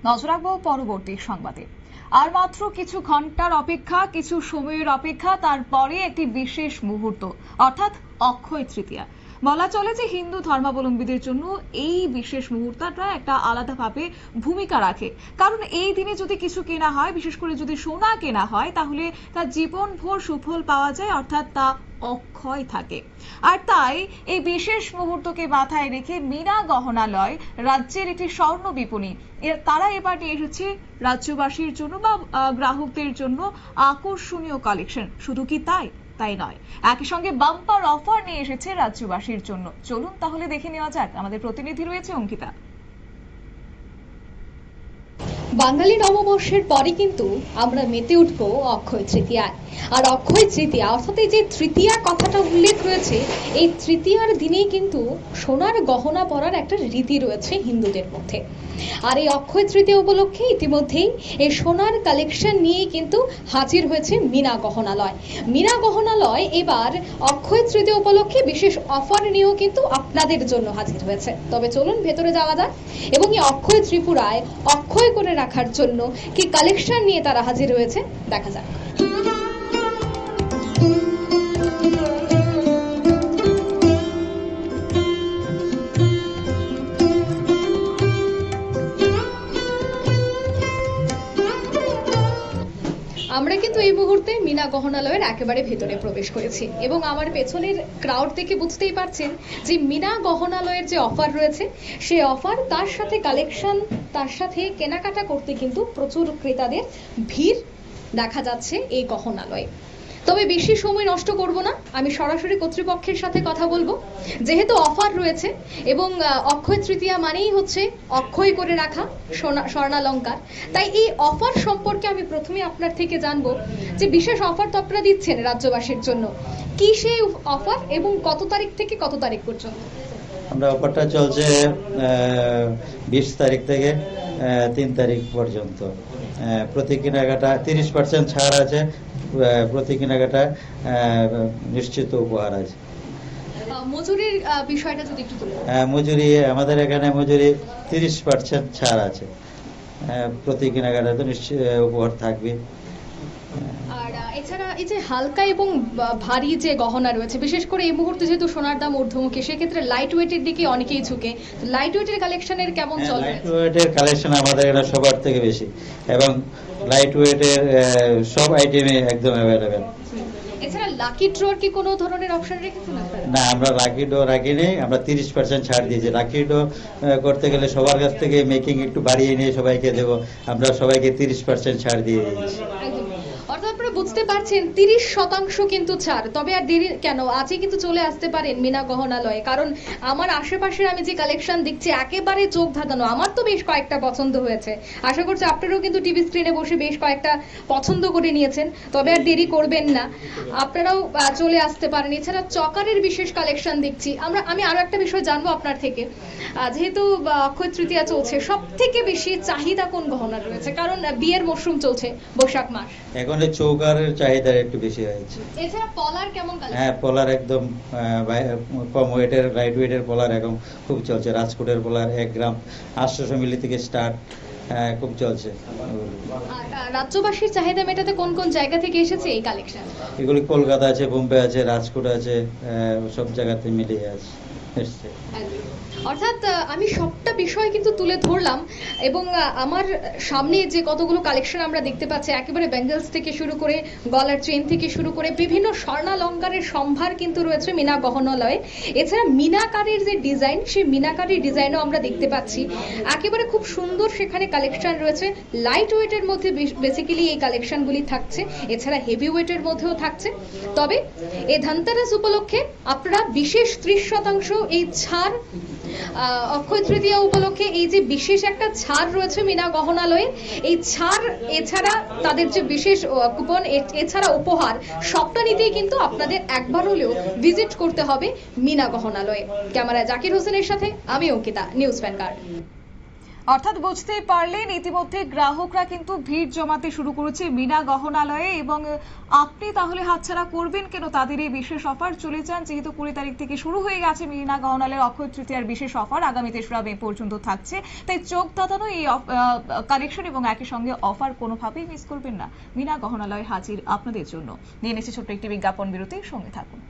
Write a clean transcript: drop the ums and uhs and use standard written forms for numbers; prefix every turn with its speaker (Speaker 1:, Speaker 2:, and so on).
Speaker 1: নজর রাখবো পরবর্তী সংবাদে। আর মাত্র কিছু ঘন্টার অপেক্ষা, কিছু সময়ের অপেক্ষা, তারপরে একটি বিশেষ মুহূর্ত, অর্থাৎ অক্ষয় তৃতীয়া। বলা চলে যে হিন্দু ধর্মাবলম্বীদের জন্য এই বিশেষ মুহূর্তটা একটা আলাদাভাবে ভূমিকা রাখে, কারণ এই দিনে যদি কিছু কেনা হয়, বিশেষ করে যদি সোনা কেনা হয়, তাহলে তার জীবনভর সুফল পাওয়া যায়, অর্থাৎ তা অক্ষয় থাকে। আর তাই এই বিশেষ মুহূর্তকে মাথায় রেখে মীনা গহনালয় রাজ্যের একটি স্বর্ণ বিপণী তারা এবার নিয়ে এসেছে রাজ্যবাসীর জন্য বা গ্রাহকদের জন্য আকর্ষণীয় কালেকশন। শুধু কি তাই নয়, একই সঙ্গে বাম্পার অফার নিয়ে এসেছে রাজ্যবাসীর জন্য। চলুন তাহলে দেখে নেওয়া যাক, আমাদের প্রতিনিধি রয়েছে অঙ্কিতা।
Speaker 2: বাঙালি নববর্ষের পরে কিন্তু আমরা মেতে উঠবো অক্ষয় তৃতীয়ায়। আর অক্ষয় তৃতীয়া অর্থাৎ এই যে তৃতীয়া কথাটা উল্লেখ রয়েছে, এই তৃতীয়ার দিনেই কিন্তু সোনার গহনা পরার একটা রীতি রয়েছে হিন্দুদের মধ্যে। আর এই অক্ষয় তৃতীয়া উপলক্ষে ইতিমধ্যেই এই সোনার কালেকশন নিয়ে কিন্তু হাজির হয়েছে মীনা গহনালয়। মীনা গহনালয় এবার অক্ষয় তৃতীয়া উপলক্ষে বিশেষ অফার নিয়েও কিন্তু আপনাদের জন্য হাজির হয়েছে। তবে চলুন ভেতরে যাওয়া যাক এবং এই অক্ষয় ত্রিপুরায় অক্ষয় করে রাখার জন্য কি কালেকশন নিয়ে তারা হাজির হয়েছে দেখা যাক। আমরা কিন্তু এই মুহূর্তে মীনা গহনালয়ের একেবারে ভেতরে প্রবেশ করেছি এবং আমার পেছনের ক্রাউড থেকে বুঝতেই পারছেন যে মীনা গহনালয়ের যে অফার রয়েছে সেই অফার, তার সাথে কালেকশন, তার সাথে কেনাকাটা করতে কিন্তু প্রচুর ক্রেতাদের ভিড় দেখা যাচ্ছে এই গহনালয়ে। তবে বেশি সময় নষ্ট করব না, আমি সরাসরি কর্তৃপক্ষের সাথে কথা বলবো। যেহেতু অফার রয়েছে এবং অক্ষয় তৃতীয়া মানেই হচ্ছে অক্ষয় করে রাখা স্বর্ণালঙ্কার, তাই এই অফার সম্পর্কে আমি প্রথমে আপনার থেকে জানবো যে বিশেষ অফার তো আপনারা দিচ্ছেন রাজ্যবাসীর জন্য, কি সেই অফার এবং কত তারিখ থেকে কত তারিখ পর্যন্ত?
Speaker 3: আমরা অফারটা চলছে 20 তারিখ থেকে 3 তারিখ পর্যন্ত। প্রতি কেনাকাটা 30% ছাড় আছে, প্রতি কেনাকাটা নিশ্চিত উপহার আছে।
Speaker 2: মজুরির বিষয়টা যদি একটু বলেন।
Speaker 3: মজুরি আমাদের এখানে মজুরি 30% ছাড় আছে, প্রতি কেনাকাটাতে নিশ্চিত উপহার থাকবে।
Speaker 2: আর এছাড়া এই যে হালকা এবং ভারী যে গহনা রয়েছে, বিশেষ করে এই মুহূর্তে যেহেতু সোনার দাম ঊর্ধ্বমুখী, সেক্ষেত্রে লাইট ওয়েটের দিকে অনেকেই ঝুঁকে। লাইট ওয়েটের কালেকশনের কেমন চলে?
Speaker 3: লাইট ওয়েটের কালেকশন আমাদের এখানে সবার থেকে বেশি এবং লাইট ওয়েটের সব আইটেমে একদম অ্যাভেলেবেল।
Speaker 2: এছাড়া লাকি ড্রর কি কোনো ধরনের অপশন রেখেছেন আপনারা?
Speaker 3: না, আমরা লাকি ড্র রাখিনি, আমরা 30% ছাড় দিয়েছি। লাকি ড্র করতে গেলে সবার কাছ থেকে মেকিং একটু বাড়িয়ে নিয়ে সবাইকে দেবো, আমরা সবাইকে 30% ছাড় দিয়ে দিয়েছি।
Speaker 2: অর্থাৎ আপনারা বুঝতে পারছেন 30% কিন্তু ছাড়। তবে আর দেরি কেন, আজই কিন্তু চলে আসতে পারেন মীনা গহনালয়ে, কারণ আমার আশেপাশে আমি যে কালেকশন দেখছি একেবারে চোখ ধাঁধানো। আমার তো বেশ কয়েকটা পছন্দ হয়েছে, আশা করছি আপনারাও কিন্তু টিভি স্ক্রিনে বসে বেশ কয়েকটা পছন্দ করে নিয়েছেন। তবে আর দেরি করবেন না, আপনারাও চলে আসতে পারেন। এছাড়া চকারের বিশেষ কালেকশন দেখছি। আমি আরো একটা বিষয় জানবো আপনার থেকে, যেহেতু অক্ষয় তৃতীয়া চলছে, সব থেকে বেশি চাহিদা কোন গহনার রয়েছে? কারণ বিয়ের মরশুম চলছে, বৈশাখ মাস, এখন
Speaker 3: চৌকারের চাহিদা একটু বেশি হয়েছে।
Speaker 2: এছাড়া পলার কেমন কালেকশন?
Speaker 3: হ্যাঁ, পলার একদম কম ওয়েটের, লাইট ওয়েটের পলার এখন খুব চলছে। রাজকোটের পলার 1 গ্রাম 800 মিলি থেকে স্টার্ট, খুব চলছে।
Speaker 2: রাজ্যবাসীর চাহিদা মেটাতে কোন কোন জায়গা থেকে এসেছে এই কালেকশন?
Speaker 3: এগুলি কলকাতা আছে, বোম্বে আছে, রাজকোট আছে, সব জায়গাতে মিলিয়ে আছে।
Speaker 2: অর্থাৎ আমি সবটা বিষয় কিন্তু তুলে ধরলাম এবং আমার সামনে যে কতগুলো কালেকশন আমরা দেখতে পাচ্ছি, একেবারে ব্যাঙ্গেলস থেকে শুরু করে গলার চেন থেকে শুরু করে বিভিন্ন স্বর্ণালঙ্কারের সম্ভার কিন্তু রয়েছে মীনা গহনালয়ে। এছাড়া মিনাকারের যে ডিজাইন, সেই মিনাকারের ডিজাইনও আমরা দেখতে পাচ্ছি। একেবারে খুব সুন্দর সেখানে কালেকশন রয়েছে। লাইট ওয়েটের মধ্যে বেসিক্যালি এই কালেকশনগুলি থাকছে, এছাড়া হেভি ওয়েটের মধ্যেও থাকছে। তবে এই ধনতেরাস উপলক্ষে আপনারা বিশেষ 30% এই ছাড়, অক্ষয় তৃতীয়া উপলক্ষে এই যে বিশেষ একটা ছাড় রয়েছে মীনা গহনালয়ে, এই ছাড় এছাড়া তাদের যে বিশেষ কুপন, এছাড়া উপহার, সবটা নিতেই কিন্তু আপনাদের একবার হলেও ভিজিট করতে হবে মীনা গহনালয়ে। ক্যামেরায় জাকির হোসেনের সাথে আমি অঙ্কিতা, নিউজ ভ্যানগার্ড।
Speaker 1: অর্থাৎ বুঝতেই পারলেন ইতিমধ্যে গ্রাহকরা কিন্তু ভিড় জমাতে শুরু করেছে মীনা গহনালয়ে, এবং আপনি তাহলে হাতছাড়া করবেন কেন তাদের এই বিশেষ অফার? চলে যান, যেহেতু 20 তারিখ থেকে শুরু হয়ে গেছে মীনা গহনালয়ের অক্ষয় তৃতীয়ার বিশেষ অফার, আগামী 3রা মে পর্যন্ত থাকছে। তাই চোখ ধাঁধানো এই কালেকশন এবং একই সঙ্গে অফার কোনোভাবেই মিস করবেন না। মীনা গহনালয় হাজির আপনাদের জন্য। নিয়ে নিচ্ছে ছোট্ট একটি বিজ্ঞাপন বিরতি, সঙ্গে থাকুন।